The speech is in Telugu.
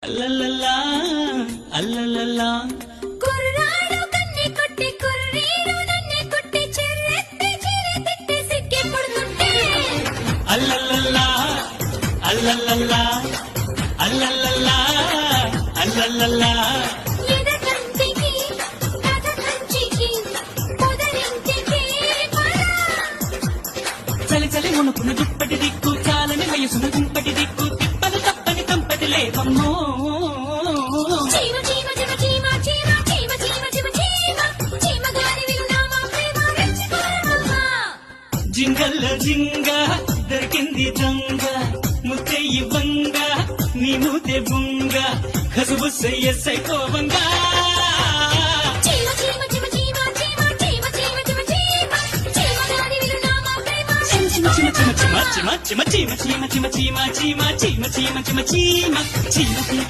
అల్లల్లలా అల్లల్లలా కుర్రాడు కన్నే కొట్టి కుర్రీడు నన్నే కొట్టి చెర్రెత్తి చిరెత్తి సిగ్గే పడుతుంటే అల్లల్లలా అల్లల్లలా అల్లల్లలా అల్లల్లలా ఎదకంటికి కథ కంచికి పొదరింటికి పద చలి చలి మునుకున్న దుప్పటి దిక్కు చాలని వయసున దుంపటి దిక్కు తిప్పలు తప్పని తంపటి లేవమ్మో చీమ చీమ చీమ చీమ చీమ చీమ చీమ చీమ చీమ చీమ గారి విలునామా ప్రేమ రెచ్చిపోరమ్మా జింగల్ల జింగ దొరికింది దొంగ ముద్దె ఇవ్వంగ నీ మూతే బుంగ కసుబుస్సయ్య సైకోవంగా చీమ చీమ చీమ చీమ చీమ చీమ చీమ చీమ చీమ చీమ గారి విలునామా ప్రేమ చిమ చిమ చిమ చిమ చిమ చిమ చిమ చిమ చిమ చిమ చిమ చిమ చిమ చిమ చిమ చిమ చీమ